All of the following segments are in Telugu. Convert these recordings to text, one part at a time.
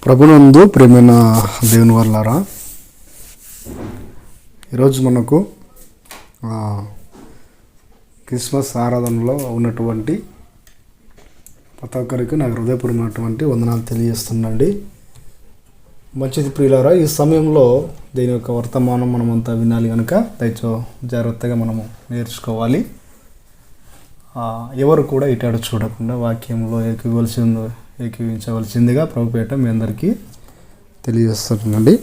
ప్రభునందు ప్రేమైన దేవుని వల్లారా, ఈరోజు మనకు క్రిస్మస్ ఆరాధనలో ఉన్నటువంటి ప్రతి ఒక్కరికి నాకు హృదయపూర్వకమైనటువంటి వందనాలు తెలియజేస్తుందండి. మంచిది ప్రియులారా, ఈ సమయంలో దీని యొక్క వర్తమానం మనమంతా వినాలి కనుక దయచో జాగ్రత్తగా మనము నేర్చుకోవాలి. ఎవరు కూడా ఇటాడు చూడకుండా వాక్యంలో ఏకీవించవలసిందిగా ప్రభుపేట మీ అందరికీ తెలియజేస్తున్నాండి.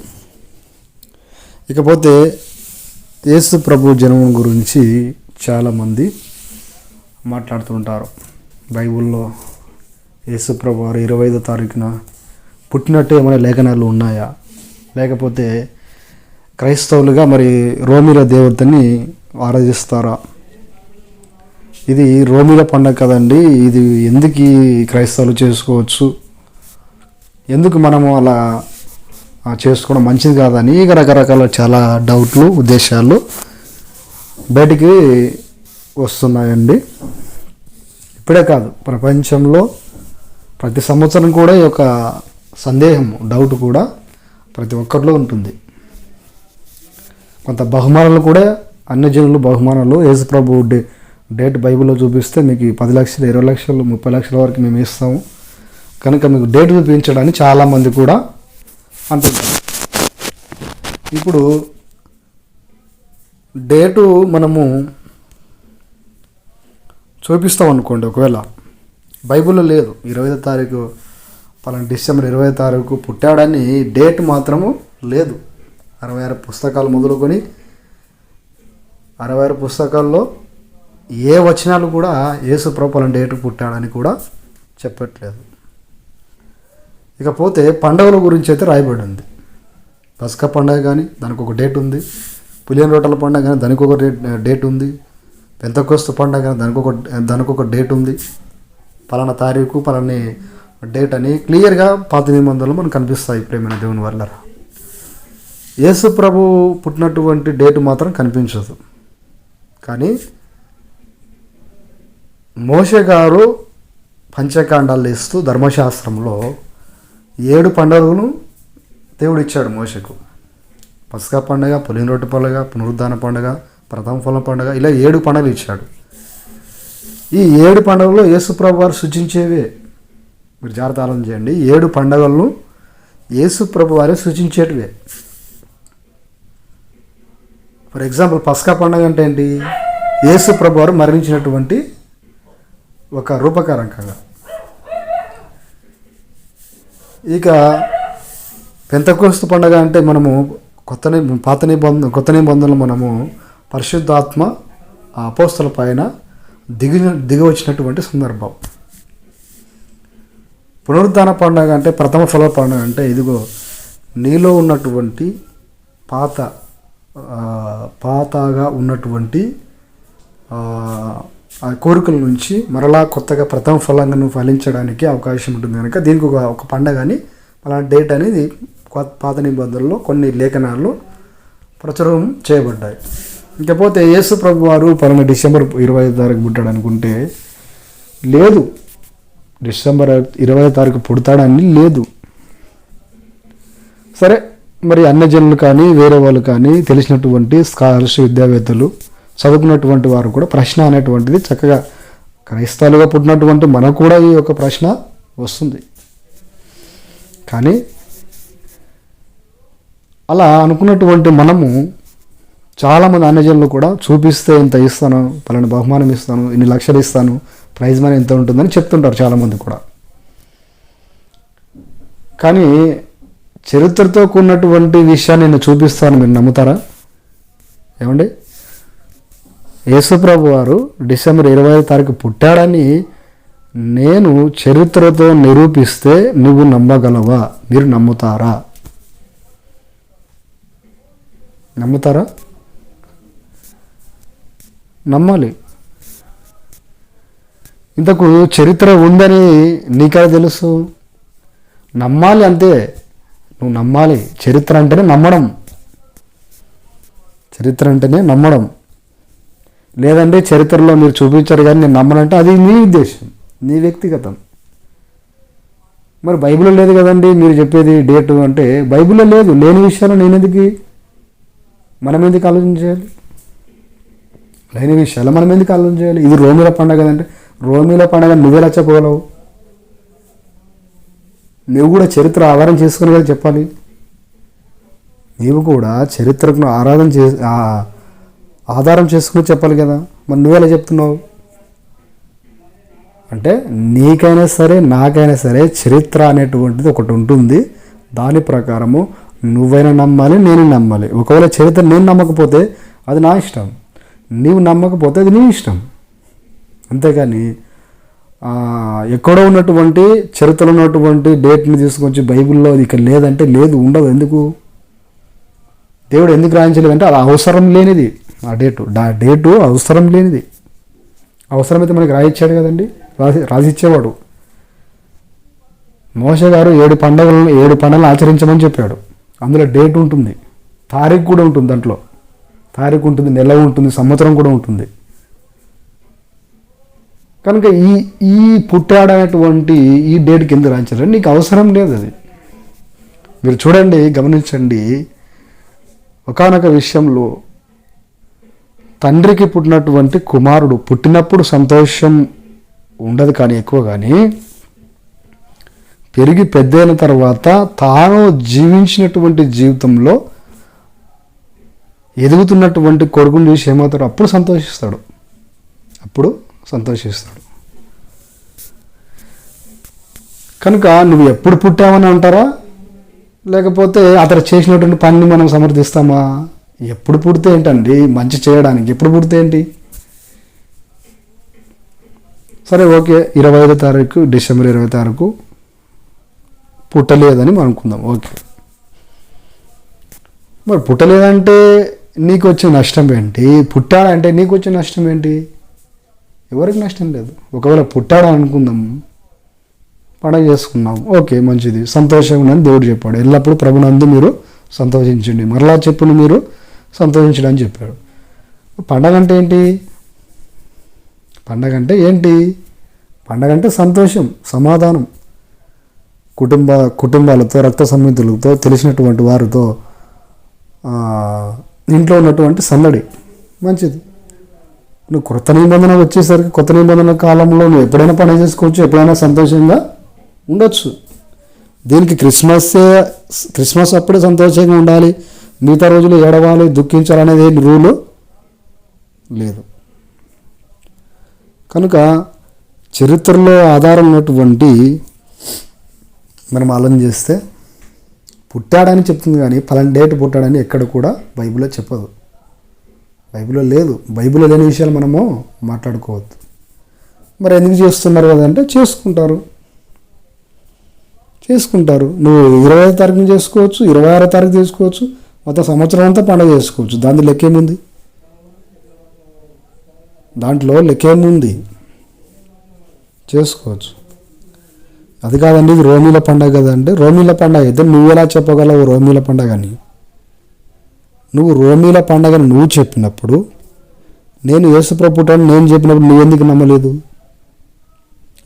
ఇకపోతే యేసు ప్రభు జన్మం గురించి చాలామంది మాట్లాడుతుంటారు. బైబిల్లో యేసు ప్రభు వారు 25వ తారీఖున పుట్టినట్టు ఏమైనా లేఖనాలు ఉన్నాయా, లేకపోతే క్రైస్తవులుగా మరి రోమిల దేవతని ఆరాధిస్తారా? ఇది రోమిల పండగ కదండి, ఇది ఎందుకు క్రైస్తవులు చేసుకోవచ్చు, ఎందుకు మనము అలా చేసుకోవడం మంచిది కాదని రకరకాల చాలా డౌట్లు, ఉద్దేశాలు బయటికి వస్తున్నాయండి. ఇప్పుడే కాదు, ప్రపంచంలో ప్రతి సంవత్సరం కూడా ఈ యొక్క సందేహం, డౌట్ కూడా ప్రతి ఒక్కరిలో ఉంటుంది. కొంత బహుమానాలు కూడా అన్ని జనులు బహుమానాలు యేసుప్రభు డేట్ బైబిల్లో చూపిస్తే మీకు 10 లక్షలు, 20 లక్షలు, 30 లక్షల వరకు మేము ఇస్తాము కనుక మీకు డేట్ చూపించడానికి చాలామంది కూడా అంటుంటారు. ఇప్పుడు డేటు మనము చూపిస్తాం అనుకోండి, ఒకవేళ బైబిల్లో లేదు 25వ తారీఖు పలానా డిసెంబర్ 20వ తారీఖు పుట్టాడని డేట్ మాత్రము లేదు. 66 పుస్తకాలు మొదలుకొని 66 పుస్తకాల్లో ఏ వచనాలు కూడా యేసు ప్రభు పలానా డేటు పుట్టాడని కూడా చెప్పట్లేదు. ఇకపోతే పండుగల గురించి అయితే రాయబడి ఉంది. పస్కా పండుగ కానీ దానికి ఒక డేట్ ఉంది, పులియన్ రొట్టెల పండుగ కానీ దానికి ఒక డేట్ ఉంది, పెంతెకోస్తు పండుగ కానీ దానికి ఒక డేట్ ఉంది, పలానా తారీఖు పలాని డేట్ అని క్లియర్గా పాత నిబంధనలు మనకు కనిపిస్తాయి. ప్రేమైన దేవుని వల్ల యేసు ప్రభు పుట్టినటువంటి డేటు మాత్రం కనిపించదు. కానీ మోషే గారు పంచకాండాలు ఇస్తూ ధర్మశాస్త్రంలో 7 పండుగలను దేవుడు ఇచ్చాడు మోషకు. పస్కా పండుగ, పులిన రొట్టె పండుగ, పునరుద్ధాన పండుగ, ప్రథమ ఫలం పండుగ, ఇలా 7 పండుగలు ఇచ్చాడు. ఈ 7 పండుగలు యేసుప్రభు వారు సూచించేవే. మీరు జాగ్రత్త ఆలోచన చేయండి. 7 పండుగలను యేసుప్రభు వారే సూచించేటివే. ఫర్ ఎగ్జాంపుల్ పస్కా పండుగ అంటే ఏంటి? యేసుప్రభు వారు మరణించినటువంటి ఒక రూపకారంకంగా. ఇక పెంతెకోస్తు పండుగ అంటే మనము కొత్త నిబంధనలు మనము పరిశుద్ధాత్మ అపోస్తల పైన దిగి వచ్చినటువంటి సందర్భం. పునరుద్ధాన పండుగ అంటే ప్రథమ ఫల పండుగ అంటే ఇదిగో నీలో ఉన్నటువంటి పాతగా ఉన్నటువంటి ఆ కోరికల నుంచి మరలా కొత్తగా ప్రథమ ఫలంగా నువ్వు ఫలించడానికి అవకాశం ఉంటుంది కనుక దీనికి ఒక పండగని అలాంటి డేట్ అనేది పాత నిబంధనల్లో కొన్ని లేఖనాల్లో ప్రచురం చేయబడ్డాయి. ఇకపోతే యేసు ప్రభు వారు పలానా డిసెంబర్ 25వ తారీఖు పుట్టాడు అనుకుంటే లేదు, డిసెంబర్ 20వ తారీఖు పుడతాడని లేదు. సరే, మరి అన్యజనులు కానీ వేరే వాళ్ళు కానీ తెలిసినటువంటి స్కాలర్స్, విద్యావేత్తలు, చదువుకున్నటువంటి వారు కూడా ప్రశ్న అనేటువంటిది చక్కగా క్రైస్తవులుగా పుట్టినటువంటి మనకు కూడా ఈ యొక్క ప్రశ్న వస్తుంది. కానీ అలా అనుకున్నటువంటి మనము చాలామంది అన్యజనులు కూడా చూపిస్తే ఇంత ఇస్తాను, పలానా బహుమానం ఇస్తాను, ఇన్ని లక్షలు ఇస్తాను, ప్రైజ్ మనీ ఎంత ఉంటుందని చెప్తుంటారు చాలామంది కూడా. కానీ చరిత్రతో కూడినటువంటి విషయాన్ని నేను చూపిస్తాను, మీరు నమ్ముతారా? ఏమండి? యేసుప్రభు వారు డిసెంబర్ 20వ తారీఖు పుట్టాడని నేను చరిత్రతో నిరూపిస్తే నువ్వు నమ్మగలవా? మీరు నమ్ముతారా? నమ్మాలి. ఇంతకు చరిత్ర ఉందని నీకే తెలుసు? నమ్మాలి, అంతే. నువ్వు నమ్మాలి. చరిత్ర అంటేనే నమ్మడం. లేదంటే చరిత్రలో మీరు చూపించారు కానీ నేను నమ్మనంటే అది నీ ఉద్దేశం, నీ వ్యక్తిగతం. మరి బైబిల్లో లేదు కదండి మీరు చెప్పేది డేటు అంటే, బైబిల్లో లేదు, లేని విషయాలు మనం ఎందుకు ఆలోచన చేయాలి? లేని విషయాలు మనం ఎందుకు ఆలోచన చేయాలి? ఇది రోమిల పండగ కదంటే, రోమిల పండగ నువ్వెలా చెప్పగలవు? నువ్వు కూడా చరిత్ర ఆధారం చేసుకుని కదా చెప్పాలి. నీవు కూడా చరిత్రను ఆధారం చేసుకుని చెప్పాలి కదా. మరి నువ్వెలా చెప్తున్నావు? అంటే నీకైనా సరే నాకైనా సరే చరిత్ర అనేటువంటిది ఒకటి ఉంటుంది. దాని ప్రకారము నువ్వైనా నమ్మాలి, నేను నమ్మాలి. ఒకవేళ చరిత్ర నేను నమ్మకపోతే అది నా ఇష్టం, నీవు నమ్మకపోతే అది నీ ఇష్టం. అంతేకాని ఎక్కడో ఉన్నటువంటి చరిత్రలో ఉన్నటువంటి డేట్ని తీసుకొచ్చి బైబిల్లో ఇక్కడ లేదంటే లేదు, ఉండదు. ఎందుకు? దేవుడు ఎందుకు రాయించలేదంటే అది అవసరం లేనిది. ఆ డేటు అవసరం లేనిది. అవసరమైతే మనకి రాయిచ్చాడు కదండి, రాసిచ్చేవాడు. మోషే గారు 7 పండుగలను ఆచరించమని చెప్పాడు. అందులో డేట్ ఉంటుంది, తారీఖు కూడా ఉంటుంది, దాంట్లో తారీఖు ఉంటుంది, నెల ఉంటుంది, సంవత్సరం కూడా ఉంటుంది. కనుక ఈ పుట్టాడనేటువంటి ఈ డేట్కి ఎందుకు రాయించారంటే నీకు అవసరం లేదు అది. మీరు చూడండి, గమనించండి, ఒకానొక విషయంలో తండ్రికి పుట్టినటువంటి కుమారుడు పుట్టినప్పుడు సంతోషం ఉండదు, కానీ ఎక్కువ కానీ పెరిగి పెద్దయిన తర్వాత తాను జీవించినటువంటి జీవితంలో ఎదుగుతున్నటువంటి కొడుకుని చూసి ఏమవుతాడు? అప్పుడు సంతోషిస్తాడు. కనుక నువ్వు ఎప్పుడు పుట్టావని అంటారా, లేకపోతే అతను చేసినటువంటి పనిని మనం సమర్థిస్తామా? ఎప్పుడు పుడితే ఏంటండి మంచి చేయడానికి? ఎప్పుడు పుడితే ఏంటి? సరే, ఓకే, 25వ తారీఖు, డిసెంబర్ 20వ తారీఖు పుట్టలేదని మనం అనుకుందాం. ఓకే, మరి పుట్టలేదంటే నీకు వచ్చే నష్టం ఏంటి? పుట్టాడంటే నీకు వచ్చే నష్టం ఏంటి? ఎవరికి నష్టం లేదు. ఒకవేళ పుట్టాడు అనుకుందాం, పండగ చేసుకున్నాం, ఓకే, మంచిది, సంతోషంగా ఉందని దేవుడు చెప్పాడు. ఎల్లప్పుడూ ప్రభునందు మీరు సంతోషించండి, మరలా చెప్పును మీరు సంతోషించడం అని చెప్పాడు. పండగ అంటే ఏంటి? పండగ అంటే సంతోషం, సమాధానం, కుటుంబాలతో, రక్త సంబంధులతో, తెలిసినటువంటి వారితో ఇంట్లో ఉన్నటువంటి సందడి, మంచిది. నువ్వు కొత్త నిబంధన వచ్చేసరికి, కొత్త నిబంధన కాలంలో నువ్వు ఎప్పుడైనా పండుగ చేసుకోవచ్చు, ఎప్పుడైనా సంతోషంగా ఉండొచ్చు. దీనికి క్రిస్మస్ అప్పుడే సంతోషంగా ఉండాలి, మిగతా రోజులు ఏడవాలి, దుఃఖించాలనేది ఏం రూలు లేదు. కనుక చరిత్రలో ఆధారం ఉన్నటువంటి మనం ఆలోచన చేస్తే పుట్టాడని చెప్తుంది, కానీ పలానా డేట్ పుట్టాడని ఎక్కడ కూడా బైబిల్లో చెప్పదు. బైబిల్లో లేదు. బైబిల్లో లేని విషయాలు మనము మాట్లాడుకోవద్దు. మరి ఎందుకు చేస్తున్నారు కదంటే చేసుకుంటారు. నువ్వు 20వ తారీఖున చేసుకోవచ్చు, 26వ తారీఖు చేసుకోవచ్చు, మొత్తం సంవత్సరం అంతా పండుగ చేసుకోవచ్చు. దాంట్లో లెక్కేముంది? చేసుకోవచ్చు. అది కాదండి, ఇది రోమిల పండగ కదంటే, రోమిల పండగ అయితే నువ్వు ఎలా చెప్పగలవు రోమిల పండగ అని? నువ్వు రోమిల పండగని నువ్వు చెప్పినప్పుడు, నేను యేసుప్రభు పుట్టాను నేను చెప్పినప్పుడు నువ్వెందుకు నమ్మలేదు?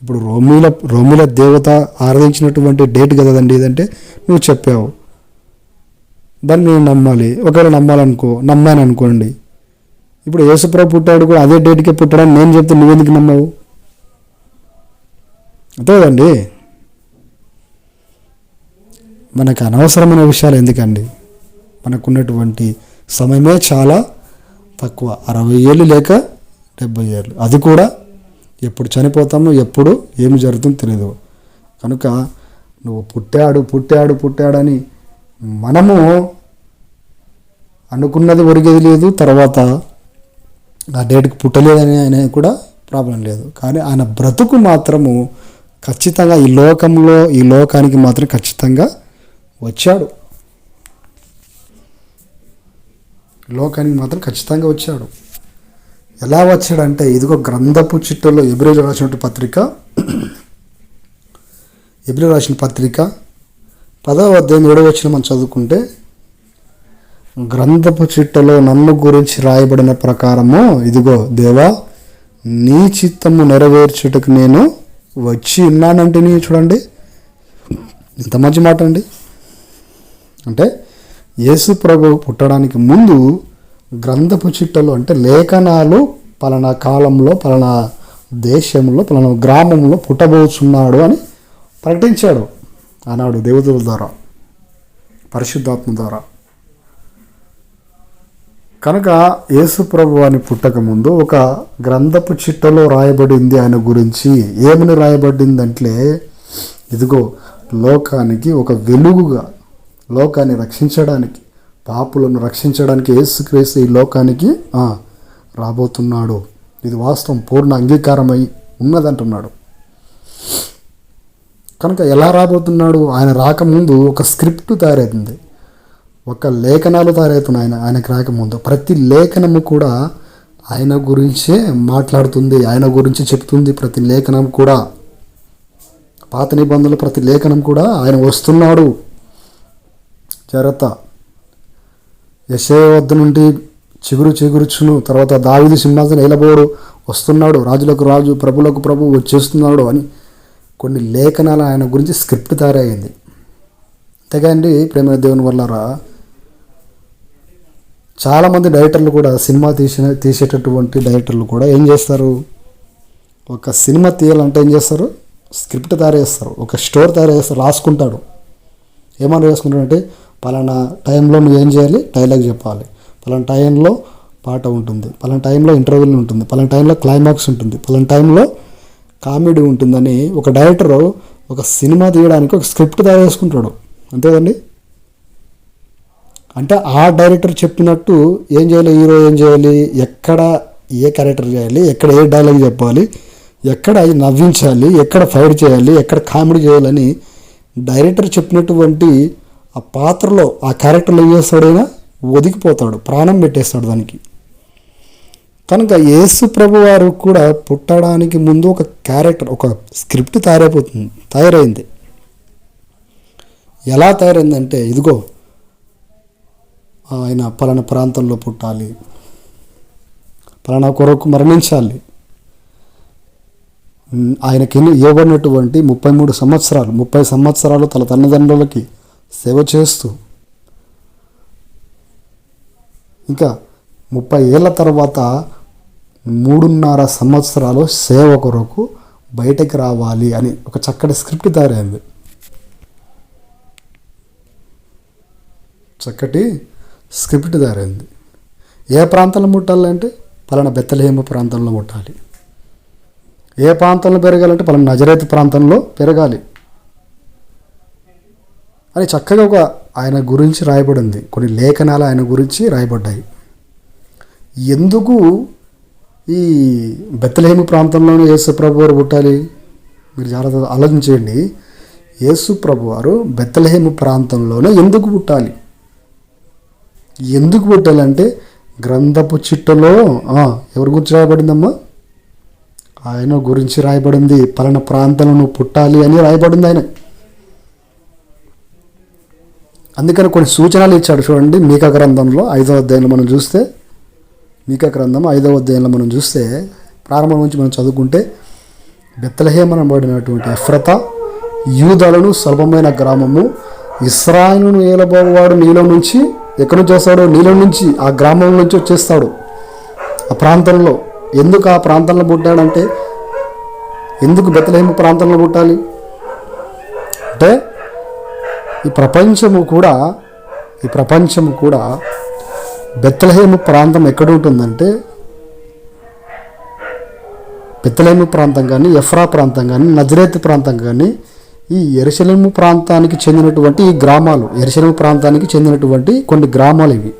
ఇప్పుడు రోమిల దేవత ఆరాధించినటువంటి డేట్ కదండి ఇదంటే నువ్వు చెప్పావు, దాన్ని నేను నమ్మాలి. ఒకవేళ నమ్మాను అనుకోండి, ఇప్పుడు యేసుప్రభు పుట్టాడు కూడా అదే డేట్కే పుట్టాడని నేను చెప్తే నువ్వెందుకు నమ్మావు? అంతే కదండి. మనకు అనవసరమైన విషయాలు ఎందుకండి? మనకున్నటువంటి సమయమే చాలా తక్కువ, 60 ఏళ్ళు లేక 70 ఏళ్ళు. అది కూడా ఎప్పుడు చనిపోతామో, ఎప్పుడు ఏమి జరుగుతుందో తెలియదు. కనుక నువ్వు పుట్టాడని మనము అనుకున్నది ఒరిగేది లేదు, తర్వాత ఆ డేట్కి పుట్టలేదని ఆయన కూడా ప్రాబ్లం లేదు. కానీ ఆయన బ్రతుకు మాత్రము ఖచ్చితంగా ఈ లోకానికి మాత్రం ఖచ్చితంగా వచ్చాడు. ఎలా వచ్చాడంటే, ఇదిగో గ్రంథపు చిట్టలో ఎబ్రీయులకు రాసిన పత్రిక 10వ అధ్యాయం 7వ వచనం మనం చదువుకుంటే, గ్రంథపు చిట్టలో నన్ను గురించి రాయబడిన ప్రకారము, ఇదిగో దేవా నీ చిత్తము నెరవేర్చుటకు నేను వచ్చి ఉన్నానంటే, చూడండి, ఇంత మంచి మాట అండి. అంటే యేసు ప్రభు పుట్టడానికి ముందు గ్రంథపు చిట్టలు అంటే లేఖనాలు పలానా కాలంలో పలానా దేశంలో పలానా గ్రామంలో పుట్టబోతున్నాడు అని ప్రకటించాడు ఆనాడు దేవతల ద్వారా, పరిశుద్ధాత్మ ద్వారా. కనుక యేసు ప్రభు అని పుట్టకముందు ఒక గ్రంథపు చిట్టలో రాయబడింది ఆయన గురించి. ఏమని రాయబడిందంటే, ఇదిగో లోకానికి ఒక వెలుగుగా, లోకాన్ని రక్షించడానికి, పాపులను రక్షించడానికి యేసుక్రీస్తు ఈ లోకానికి రాబోతున్నాడు. ఇది వాస్తవం, పూర్ణ అంగీకారమై ఉన్నదంటున్నాడు. కనుక ఎలా రాబోతున్నాడు? ఆయన రాకముందు ఒక స్క్రిప్ట్ తయారైతుంది, ఒక లేఖనాలు తయారవుతున్నాయి. ఆయనకు రాకముందు ప్రతి లేఖనము కూడా ఆయన గురించే మాట్లాడుతుంది, ఆయన గురించి చెప్తుంది. ప్రతి లేఖనం కూడా, పాత నిబంధనలు ప్రతి లేఖనం కూడా ఆయన వస్తున్నాడు, జాగ్రత్త, యెషయా వద్ద నుండి చిగురుచును, తర్వాత దావీదు సింహాసనం ఏలబోడు, వస్తున్నాడు, రాజులకు రాజు ప్రభులకు ప్రభు వచ్చేస్తున్నాడు అని కొన్ని లేఖనాలు ఆయన గురించి స్క్రిప్ట్ తయారయ్యింది. అంతేగాండి ప్రేమ దేవుని వల్లరా, చాలామంది డైరెక్టర్లు కూడా సినిమా తీసేటటువంటి డైరెక్టర్లు కూడా ఏం చేస్తారు, ఒక సినిమా తీయాలంటే ఏం చేస్తారు, స్క్రిప్ట్ తయారు చేస్తారు, ఒక స్టోరీ తయారు చేస్తారు, రాసుకుంటాడు. ఏమని రాసుకుంటాడంటే, పలానా టైంలో నువ్వు ఏం చేయాలి, డైలాగ్ చెప్పాలి, పలానా టైంలో పాట ఉంటుంది, పలానా టైంలో ఇంటర్వ్యూలు ఉంటుంది, పలానా టైంలో క్లైమాక్స్ ఉంటుంది, పలానా టైంలో కామెడీ ఉంటుందని ఒక డైరెక్టరు ఒక సినిమా తీయడానికి ఒక స్క్రిప్ట్ తయారు చేసుకుంటాడు. అంతేదండి. అంటే ఆ డైరెక్టర్ చెప్పినట్టు ఏం చేయాలి, హీరో ఏం చేయాలి, ఎక్కడ ఏ క్యారెక్టర్ చేయాలి, ఎక్కడ ఏ డైలాగ్ చెప్పాలి, ఎక్కడ నవ్వించాలి, ఎక్కడ ఫైట్ చేయాలి, ఎక్కడ కామెడీ చేయాలని డైరెక్టర్ చెప్పినటువంటి ఆ పాత్రలో ఆ క్యారెక్టర్లో ఏం చేస్తాడైనా ఒదిగిపోతాడు, ప్రాణం పెట్టేస్తాడు దానికి. కనుక యేసు ప్రభు వారు కూడా పుట్టడానికి ముందు ఒక క్యారెక్టర్, ఒక స్క్రిప్ట్ తయారైంది. ఎలా తయారైందంటే, ఇదిగో ఆయన పలానా ప్రాంతంలో పుట్టాలి, పలానా కొరకు మరణించాలి, ఆయనకి ఇవ్వబడినటువంటి 30 సంవత్సరాలు తన తల్లిదండ్రులకి సేవ చేస్తూ ఇంకా 30 ఏళ్ళ తర్వాత 3.5 సంవత్సరాలు సేవ కొరకు బయటకు రావాలి అని ఒక చక్కటి స్క్రిప్ట్ తయారైంది. ఏ ప్రాంతంలో ముట్టాలంటే పలానా బెత్లెహేము ప్రాంతంలో ముట్టాలి, ఏ ప్రాంతంలో పెరగాలంటే పలానా నజరేతు ప్రాంతంలో పెరగాలి అని చక్కగా ఒక ఆయన గురించి రాయబడింది. కొన్ని లేఖనాలు ఆయన గురించి రాయబడ్డాయి. ఎందుకు ఈ బెత్లెహేము ప్రాంతంలోనే యేసు ప్రభు వారు పుట్టాలి? మీరు జాగ్రత్తగా ఆలోచించండి. యేసు ప్రభు వారు బెత్లెహేము ప్రాంతంలోనే ఎందుకు పుట్టాలి? ఎందుకు పుట్టాలంటే గ్రంథపు చిట్టలో ఎవరి గురించి రాయబడిందమ్మా? ఆయన గురించి రాయబడింది. పలానా ప్రాంతంలో పుట్టాలి అని రాయబడింది ఆయన. అందుకని కొన్ని సూచనలు ఇచ్చాడు. చూడండి, మీకా గ్రంథంలో 5వ అధ్యాయంలో మనం చూస్తే, మీకా గ్రంథం 5వ అధ్యాయంలో మనం చూస్తే ప్రారంభం నుంచి మనం చదువుకుంటే, బెత్లెహేము అనబడినటువంటి ఎఫ్రతా యూదాలను స్వల్పమైన గ్రామము, ఇశ్రాయేలును ఏలబోవాడు నీలో నుంచి, ఎక్కడి నుంచి వస్తాడు? నీలో నుంచి, ఆ గ్రామం నుంచి వచ్చేస్తాడు. ఆ ప్రాంతంలో ఎందుకు ఆ ప్రాంతంలో పుట్టాడంటే, ఎందుకు బెత్లెహేము ప్రాంతంలో పుట్టాలి అంటే, ఈ ప్రపంచము కూడా బెత్లెహేము ప్రాంతం ఎక్కడ ఉంటుందంటే, బెత్లెహేము ప్రాంతం కానీ, ఎఫ్రా ప్రాంతం కానీ, నజరేతు ప్రాంతం కానీ, ఈ యెరూషలేము ప్రాంతానికి చెందినటువంటి ఈ గ్రామాలు, యెరూషలేము ప్రాంతానికి చెందినటువంటి కొన్ని గ్రామాలు ఇవి.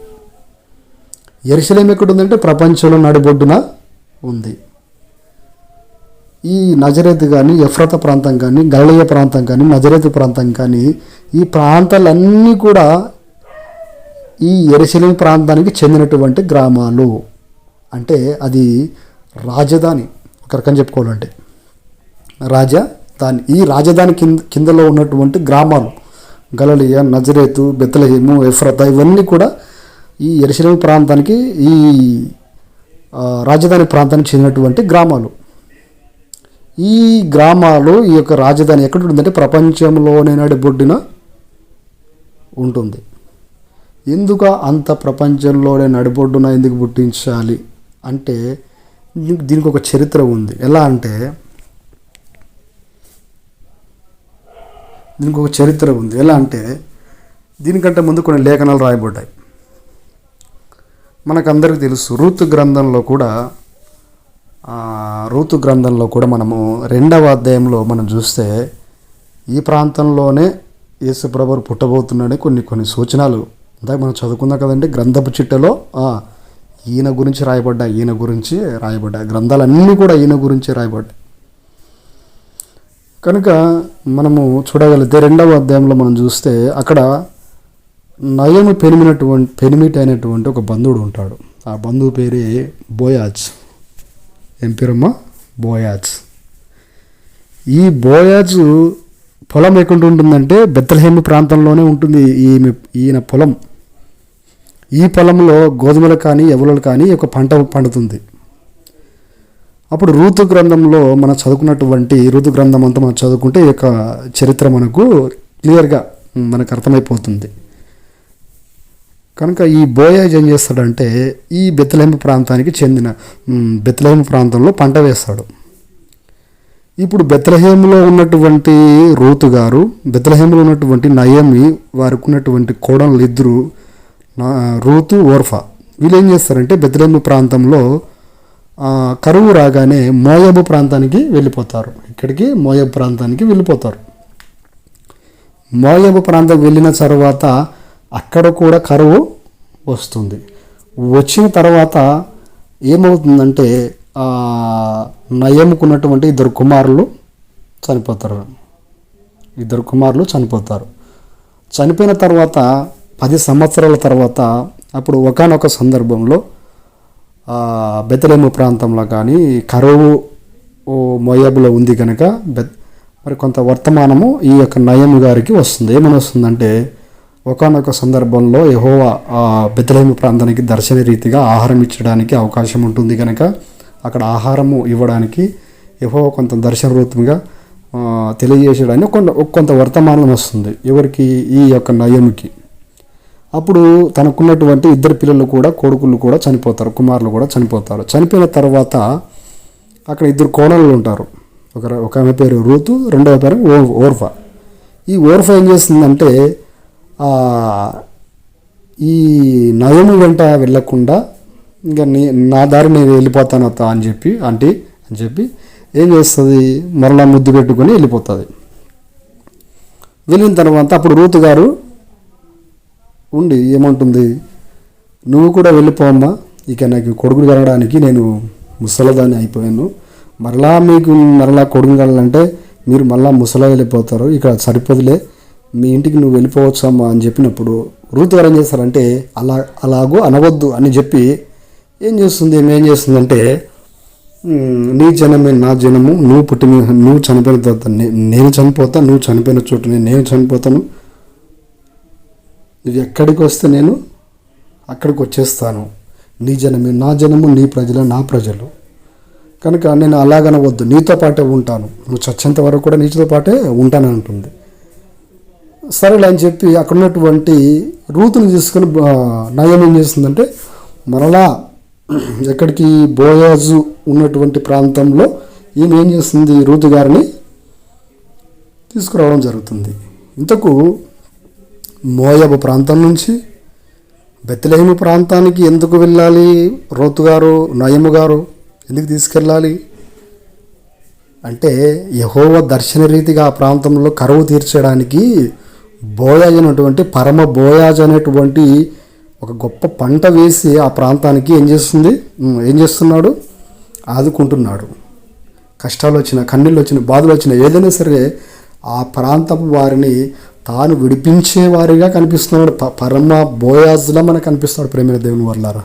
యెరూషలేము ఎక్కడుందంటే ప్రపంచంలో నడిబొడ్డున ఉంది. ఈ నజరేతు కానీ, ఎఫ్రతా ప్రాంతం కానీ, గలిలయ ప్రాంతం కానీ, నజరేతు ప్రాంతం కానీ, ఈ ప్రాంతాలన్నీ కూడా ఈ యెరూషలేము ప్రాంతానికి చెందినటువంటి గ్రామాలు. అంటే అది రాజధాని, ఒక రకం చెప్పుకోవాలంటే రాజధాని. ఈ రాజధాని కిందలో ఉన్నటువంటి గ్రామాలు గలిలయ, నజరేతు, బెత్లెహేము, ఎఫ్రతా ఇవన్నీ కూడా ఈ యెరూషలేము ప్రాంతానికి, ఈ రాజధాని ప్రాంతానికి చెందినటువంటి గ్రామాలు. ఈ గ్రామాలు ఈ యొక్క రాజధాని ఎక్కడ ఉంటుందంటే ప్రపంచంలోనే నడిబొడ్డున ఉంటుంది. ఎందుకు అంత ప్రపంచంలోనే నడిబొడ్డున ఎందుకు పుట్టించాలి అంటే దీనికి ఒక చరిత్ర ఉంది. ఎలా అంటే దీనికంటే ముందు కొన్ని లేఖనాలు రాయబడ్డాయి. మనకందరికీ తెలుసు రూతు గ్రంథంలో కూడా మనము 2వ అధ్యాయంలో మనం చూస్తే ఈ ప్రాంతంలోనే యేసుప్రభువు పుట్టబోతున్నాడని కొన్ని సూచనలు ఇందాక మనం చదువుకుందాం కదండి. గ్రంథపు చిట్టలో ఈయన గురించి రాయబడ్డాయి. గ్రంథాలన్నీ కూడా ఈయన గురించి రాయబడ్డాయి. కనుక మనము చూడగలిగితే 2వ అధ్యాయంలో మనం చూస్తే అక్కడ నయము పెనిమిటి అయినటువంటి ఒక బంధువుడు ఉంటాడు. ఆ బంధువు పేరే బోయాజ్. ఏం పేరమ్మా? బోయాజ్. ఈ బోయాజు పొలం ఎక్కడ ఉంటుందంటే బెత్లెహేము ప్రాంతంలోనే ఉంటుంది ఈయన పొలం. ఈ పొలంలో గోధుమలు కానీ ఎవలలు కానీ ఒక పంట పండుతుంది. అప్పుడు రూతు గ్రంథంలో మనం చదువుకున్నటువంటి రూతు గ్రంథం అంతా మనం చదువుకుంటే ఈ యొక్క చరిత్ర మనకు క్లియర్గా మనకు అర్థమైపోతుంది. కనుక ఈ బోయాజ్ ఏం చేస్తాడంటే ఈ బెత్లెహేము ప్రాంతానికి చెందిన బెత్లెహేము ప్రాంతంలో పంట వేస్తాడు. ఇప్పుడు బెత్లెహేములో ఉన్నటువంటి రూతు గారు, బెత్లెహేములో ఉన్నటువంటి నయమి, వారికి ఉన్నటువంటి కోడళ్ళు ఇద్దరు రూతు, ఓర్ఫా, వీళ్ళు ఏం చేస్తారంటే బెత్లెహేము ప్రాంతంలో కరువు రాగానే మోయాబు ప్రాంతానికి వెళ్ళిపోతారు. ఇక్కడికి మోయాబు ప్రాంతానికి వెళ్ళిపోతారు. మోయాబు ప్రాంతం వెళ్ళిన తర్వాత అక్కడ కూడా కరువు వస్తుంది. వచ్చిన తర్వాత ఏమవుతుందంటే నయముకున్నటువంటి ఇద్దరు కుమారులు చనిపోతారు. చనిపోయిన తర్వాత 10 సంవత్సరాల తర్వాత అప్పుడు ఒకానొక సందర్భంలో బెత్లెహేము ప్రాంతంలో కానీ కరువు మోయాబులో ఉంది కనుక మరి కొంత వర్తమానము ఈ యొక్క నయము గారికి వస్తుంది. ఏమని వస్తుందంటే ఒకానొక సందర్భంలో యెహోవా బెత్లెహేము ప్రాంతానికి దర్శన రీతిగా ఆహారం ఇచ్చడానికి అవకాశం ఉంటుంది కనుక అక్కడ ఆహారము ఇవ్వడానికి యెహోవా కొంత దర్శన రూపంగా తెలియజేయడానికి కొంత వర్తమానం వస్తుంది. ఎవరికి? ఈ యొక్క నయముకి. అప్పుడు తనకున్నటువంటి 2 పిల్లలు కూడా, కొడుకులు కూడా చనిపోతారు, కుమారులు కూడా చనిపోతారు. చనిపోయిన తర్వాత అక్కడ 2 కోడళ్ళు ఉంటారు. ఒక ఆమె పేరు రూతు, రెండవ పేరు ఓర్ఫా. ఈ ఓర్ఫా ఏం చేస్తుందంటే ఈ నయము వెంట వెళ్ళకుండా ఇంకా నా దారి నేను వెళ్ళిపోతాను అత్త అని చెప్పి ఏం చేస్తుంది, మరలా ముద్దు పెట్టుకొని వెళ్ళిపోతుంది. వెళ్ళిన తర్వాత అప్పుడు రూతు గారు ఉండి ఏమంటుంది, నువ్వు కూడా వెళ్ళిపోమ్మా, ఇక నాకు కొడుకులు కలగడానికి నేను ముసలదాన్ని అయిపోయాను, మరలా కొడుకు కలాలంటే మీరు మళ్ళీ ముసలా వెళ్ళిపోతారు, ఇక్కడ సరిపోదులే, మీ ఇంటికి నువ్వు వెళ్ళిపోవచ్చమ్మా అని చెప్పినప్పుడు రూతు గారు ఏం చేస్తారంటే అలాగూ అనవద్దు అని చెప్పి ఏం చేస్తుందంటే నీ జనమే నా జనము, నువ్వు చనిపోయిన తర్వాత నేను చనిపోతా, నువ్వు చనిపోయిన చోటు నేను చనిపోతాను, నువ్వు ఎక్కడికి వస్తే నేను అక్కడికి వచ్చేస్తాను, నీ జనమే నా జనము, నీ ప్రజలు నా ప్రజలు, కనుక నేను అలాగనవద్దు, నీతో పాటే ఉంటాను, నువ్వు చచ్చేంత వరకు కూడా నీతో పాటే ఉంటానని అంటుంది. సరేలే అని చెప్పి అక్కడ ఉన్నటువంటి రూతుని తీసుకొని నయం ఏం చేస్తుందంటే మరలా ఎక్కడికి బోయాజు ఉన్నటువంటి ప్రాంతంలో ఈమె ఏం చేస్తుంది, రూతు గారిని తీసుకురావడం జరుగుతుంది. ఇంతకు మోయాబు ప్రాంతం నుంచి బెత్లెహేము ప్రాంతానికి ఎందుకు వెళ్ళాలి రూతు గారు, నయము గారు ఎందుకు తీసుకెళ్ళాలి అంటే యెహోవా దర్శన రీతిగా ఆ ప్రాంతంలో కరువు తీర్చడానికి బోయాజ్ అనేటువంటి పరమ బోయాజ్ అనేటువంటి ఒక గొప్ప పంట వేసి ఆ ప్రాంతానికి ఏం చేస్తున్నాడు, ఆదుకుంటున్నాడు. కష్టాలు వచ్చిన, కన్నీళ్ళు వచ్చిన, బాధలు వచ్చిన, ఏదైనా సరే ఆ ప్రాంతపు వారిని తాను విడిపించేవారిగా కనిపిస్తున్నాడు. పరమ బోయాజ్లా మనకు కనిపిస్తాడు. ప్రేమ దేవుని వల్లారా,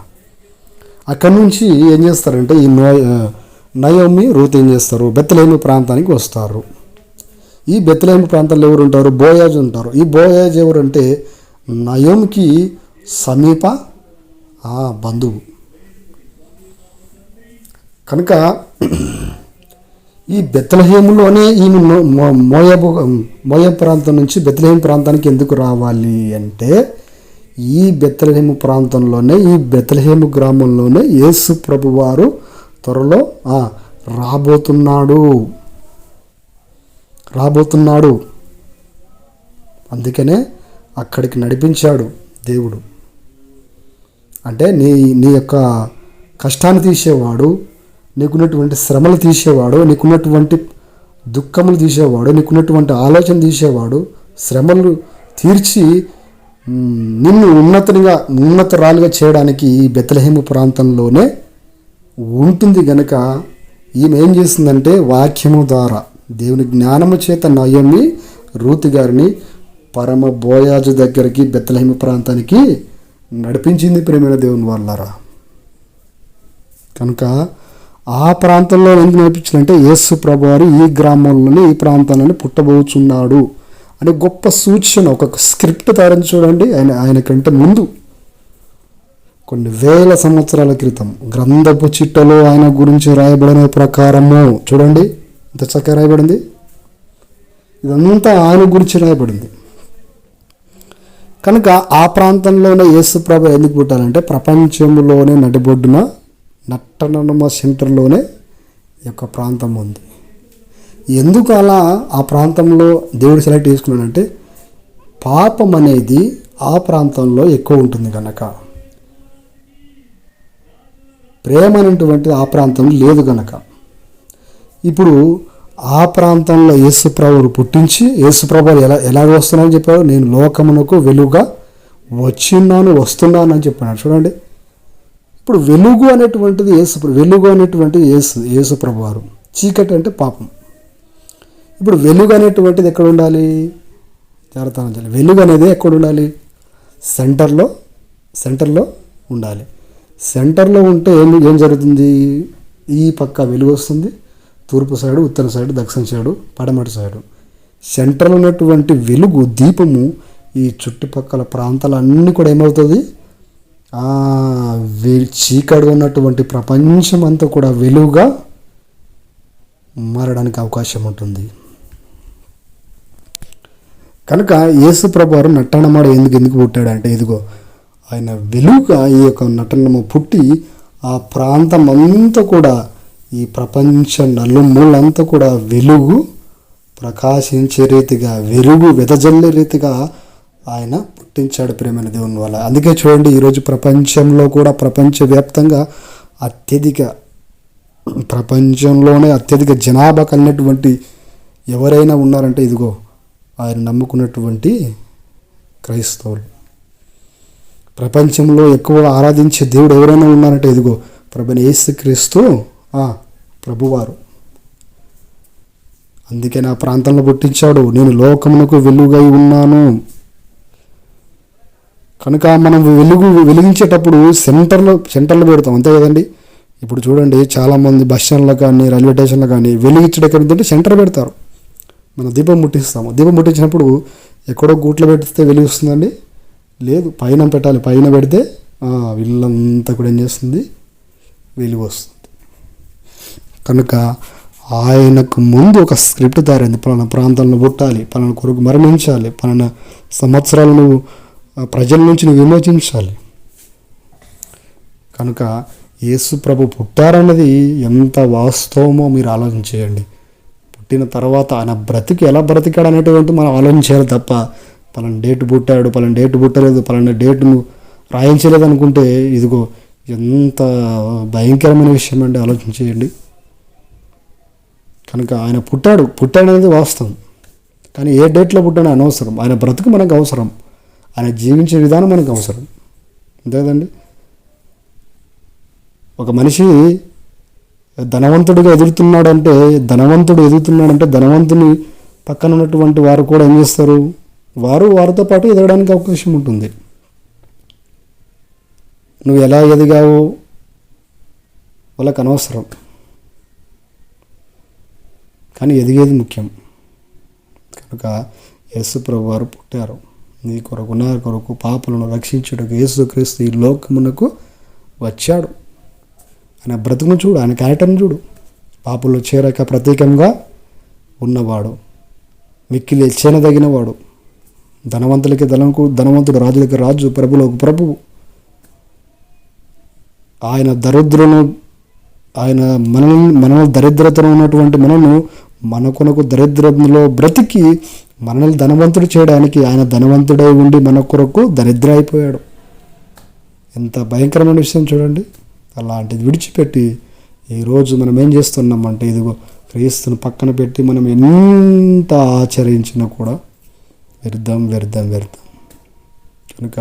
అక్కడి నుంచి ఏం చేస్తారంటే ఈ నయోమి రూతు ఏం చేస్తారు, బెత్లెహేము ప్రాంతానికి వస్తారు. ఈ బెత్లెహేము ప్రాంతంలో ఎవరు ఉంటారు, బోయాజ్ ఉంటారు. ఈ బోయాజ్ ఎవరంటే నయోమికి సమీప బంధువు. కనుక ఈ బెత్లెహేములోనే ఈమె మోయాబు ప్రాంతం నుంచి బెత్లెహేం ప్రాంతానికి ఎందుకు రావాలి అంటే, ఈ బెత్లెహేము ప్రాంతంలోనే, ఈ బెత్లెహేము గ్రామంలోనే యేసు ప్రభువారు త్వరలో రాబోతున్నాడు. అందుకనే అక్కడికి నడిపించాడు దేవుడు. అంటే నీ యొక్క కష్టాన్ని తీసేవాడు, నీకున్నటువంటి శ్రమలు తీసేవాడు, నీకున్నటువంటి దుఃఖములు తీసేవాడు, నీకున్నటువంటి ఆలోచన తీసేవాడు, శ్రమలు తీర్చి నిన్ను ఉన్నతరాలుగా చేయడానికి ఈ బెత్లెహేము ప్రాంతంలోనే ఉంటుంది. గనక ఈమె ఏం చేసిందంటే వాక్యము ద్వారా దేవుని జ్ఞానము చేత నయోమి రూతు గారిని పరమ బోయాజు దగ్గరికి బెత్లెహేము ప్రాంతానికి నడిపించింది. ప్రేమైన దేవుని వాళ్ళారా, కనుక ఆ ప్రాంతంలో ఎందుకు నడిపించాలంటే యేసు ప్రభువారు ఈ గ్రామంలోనే ఈ ప్రాంతంలోనే పుట్టబోచున్నాడు అనే గొప్ప సూచన, ఒక స్క్రిప్ట్ తయారు చూడండి. ఆయన కంటే ముందు కొన్ని వేల సంవత్సరాల క్రితం గ్రంథపు చిట్టలో ఆయన గురించి రాయబడిన ప్రకారము చూడండి ఇంత చక్కగా రాయబడింది. ఇదంతా ఆయన గురించి రాయబడింది. కనుక ఆ ప్రాంతంలోనే యేసు ప్రభు ఎందుకు పుట్టాలంటే ప్రపంచంలోనే నడిబొడ్డున నట్టనమ్మ సెంటర్లోనే ఈ యొక్క ప్రాంతం ఉంది. ఎందుకు అలా ఆ ప్రాంతంలో దేవుడు సెలెక్ట్ చేసుకున్నాడంటే, పాపం అనేది ఆ ప్రాంతంలో ఎక్కువ ఉంటుంది కనుక, ప్రేమ అనేటువంటిది ఆ ప్రాంతంలో లేదు కనుక. ఇప్పుడు ఆ ప్రాంతంలో యేసుప్రభువును పుట్టించి, యేసుప్రభువు ఎలాగ వస్తున్నానని చెప్పాడు, నేను లోకమునకు వెలుగుగా వస్తున్నాను అని చెప్పాడు. చూడండి, ఇప్పుడు వెలుగు అనేటువంటిది యేసుప్రభు వారు, చీకటి అంటే పాపం. ఇప్పుడు వెలుగు అనేటువంటిది ఎక్కడ ఉండాలి? జాగ్రత్త, వెలుగు అనేది ఎక్కడ ఉండాలి? సెంటర్లో ఉండాలి. సెంటర్లో ఉంటే ఏం జరుగుతుంది? ఈ పక్క వెలుగు వస్తుంది, తూర్పు సైడు, ఉత్తర సైడు, దక్షిణ సైడు, పడమటి సైడు. సెంటర్లో ఉన్నటువంటి వెలుగు దీపము ఈ చుట్టుపక్కల ప్రాంతాలన్నీ కూడా ఏమవుతుంది? చీకటిగా ఉన్నటువంటి ప్రపంచం అంతా కూడా వెలుగుగా మారడానికి అవకాశం ఉంటుంది. కనుక యేసు ప్రభువారు నట్టనమ్మ ఎందుకు పుట్టాడంటే, ఇదిగో ఆయన వెలుగుగా ఈ యొక్క నట్టనమ్మ పుట్టి ఆ ప్రాంతం అంతా కూడా, ఈ ప్రపంచ నలుమూలంతా కూడా వెలుగు ప్రకాశించే రీతిగా, వెలుగు వెదజల్లే రీతిగా ఆయన పుట్టించాడు ప్రేమైన దేవుని వల్ల. అందుకే చూడండి, ఈరోజు ప్రపంచంలో కూడా, ప్రపంచవ్యాప్తంగా ప్రపంచంలోనే అత్యధిక జనాభా కలిగినటువంటి ఎవరైనా ఉన్నారంటే ఇదిగో ఆయన నమ్ముకున్నటువంటి క్రైస్తవులు. ప్రపంచంలో ఎక్కువగా ఆరాధించే దేవుడు ఎవరైనా ఉన్నారంటే ఇదిగో ప్రభువైన యేసుక్రీస్తు ప్రభువారు. అందుకే నా ప్రాంతంలో పుట్టించాడు, నేను లోకమునకు వెలుగై ఉన్నాను. కనుక మనం వెలిగించేటప్పుడు సెంటర్లో పెడతాం, అంతే కదండి. ఇప్పుడు చూడండి, చాలామంది బస్ స్టాండ్లో కానీ రైల్వే స్టేషన్లో కానీ వెలిగించడం సెంటర్ పెడతారు. మనం దీపం ముట్టిస్తాము. దీపం ముట్టించినప్పుడు ఎక్కడో గూట్లో పెడితే వెలుగు వస్తుందండి? లేదు, పైన పెట్టాలి. పైన పెడితే వీళ్ళంతా కూడా ఏం చేస్తుంది? వెలుగు వస్తుంది. కనుక ఆయనకు ముందు ఒక స్క్రిప్ట్ తయారైంది. పలానా ప్రాంతంలో పుట్టాలి, పలానా కొరకు మరణించాలి, పలానా సంవత్సరాలు నువ్వు ప్రజల నుంచి నువ్వు విమోచించాలి. కనుక యేసు ప్రభు పుట్టారన్నది ఎంత వాస్తవమో మీరు ఆలోచన చేయండి. పుట్టిన తర్వాత ఆయన ఎలా బ్రతికాడు అనేటువంటి మనం ఆలోచన చేయాలి తప్ప, పలానా డేట్ పుట్టాడు, పలానా డేట్ పుట్టలేదు, పలానా డేట్ నువ్వు రాయించలేదు అనుకుంటే ఇదిగో ఎంత భయంకరమైన విషయం అండి, ఆలోచన చేయండి. కనుక ఆయన పుట్టాడు అనేది వాస్తవం, కానీ ఏ డేట్లో పుట్టాడో అనవసరం. ఆయన బ్రతుకు మనకు అవసరం, ఆయన జీవించే విధానం మనకు అవసరం, అంతే కదండి. ఒక మనిషి ధనవంతుడు ఎదుగుతున్నాడంటే ధనవంతుని పక్కన ఉన్నటువంటి వారు కూడా ఏం చేస్తారు? వారితో పాటు ఎదగడానికి అవకాశం ఉంటుంది. నువ్వు ఎలా ఎదిగావో వాళ్ళకి అనవసరం, కానీ ఎదిగేది ముఖ్యం. కనుక యేసు ప్రభు వారు పుట్టారు, నీ కొరకు నా కొరకు పాపులను రక్షించుటకు యేసుక్రీస్తు ఈ లోకమునకు వచ్చాడు. ఆయన బ్రతుకును చూడు, ఆయన క్యారెక్టర్ని చూడు. పాపుల్లో చేరక ప్రత్యేకంగా ఉన్నవాడు, మిక్కిలి చేనదగినవాడు, ధనవంతులకి ధనవంతుడు, రాజులకి రాజు, ప్రభులకు ప్రభువు. ఆయన దరిద్రులను, ఆయన మనల్ని దరిద్రతలో ఉన్నటువంటి మనను మన కొరకు దరిద్రంలో బ్రతికి మనల్ని ధనవంతుడు చేయడానికి ఆయన ధనవంతుడై ఉండి మన కొరకు దరిద్ర అయిపోయాడు. ఎంత భయంకరమైన విషయం చూడండి. అలాంటిది విడిచిపెట్టి ఈరోజు మనం ఏం చేస్తున్నామంటే, ఇదిగో క్రీస్తుని పక్కన పెట్టి మనం ఎంత ఆచరించినా కూడా వ్యర్థం. కనుక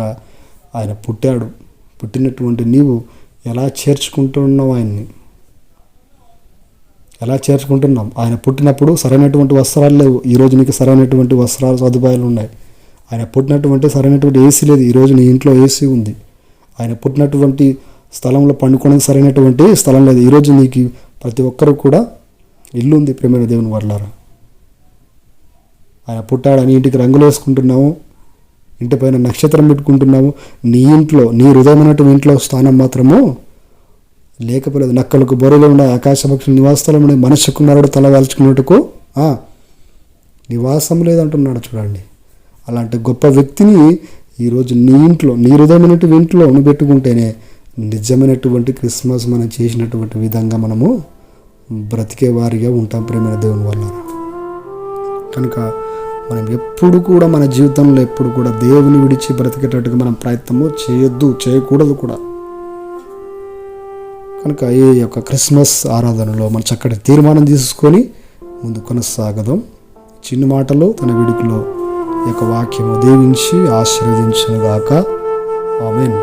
ఆయన పుట్టాడు. పుట్టినటువంటి నీవు ఎలా చేర్చుకుంటున్నావు? ఆయన్ని ఎలా చేర్చుకుంటున్నాం? ఆయన పుట్టినప్పుడు సరైనటువంటి వస్త్రాలు లేవు, ఈరోజు నీకు సరైనటువంటి వస్త్రాలు సదుపాయాలు ఉన్నాయి. ఆయన పుట్టినటువంటి సరైనటువంటి ఏసీ లేదు, ఈరోజు నీ ఇంట్లో ఏసీ ఉంది. ఆయన పుట్టినటువంటి స్థలంలో పండుకోవడానికి సరైనటువంటి స్థలం లేదు, ఈరోజు నీకు ప్రతి ఒక్కరు కూడా ఇల్లు ఉంది. ప్రేమైన దేవుని వర్లారా, ఆయన పుట్టాడని ఇంటికి రంగులు వేసుకుంటున్నాము, ఇంటిపైన నక్షత్రం పెట్టుకుంటున్నాము. నీ ఇంట్లో, నీ హృదయమైనటువంటి ఇంట్లో స్థానం మాత్రము లేకపోలేదు. నక్కలకు బొరలు ఉన్నాయి, ఆకాశపక్షులు నివాసాలు ఉన్నాయి, మనుష్యకు నరుడు తల వాల్చుకున్నట్టుకు నివాసం లేదంటున్నాడు. చూడండి, అలాంటి గొప్ప వ్యక్తిని ఈరోజు నీ ఇంట్లో, నీ హృదయమైనటువంటి ఇంట్లో నువ్వు పెట్టుకుంటేనే నిజమైనటువంటి క్రిస్మస్ మనం చేసినటువంటి విధంగా మనము బ్రతికే వారిగా ఉంటాం. ప్రేమైన దేవుని వల్ల కనుక మనం ఎప్పుడు కూడా మన జీవితంలో ఎప్పుడు కూడా దేవుని విడిచి బ్రతికేటట్టుగా మనం ప్రయత్నము చేయకూడదు కూడా. కనుక ఈ యొక్క క్రిస్మస్ ఆరాధనలో మనం చక్కటి తీర్మానం తీసుకొని ముందు కొనసాగదాం. చిన్న మాటలు తన విడుకులో ఈ యొక్క వాక్యము దీవించి ఆశీర్వదించునుగాక. ఆమేన్.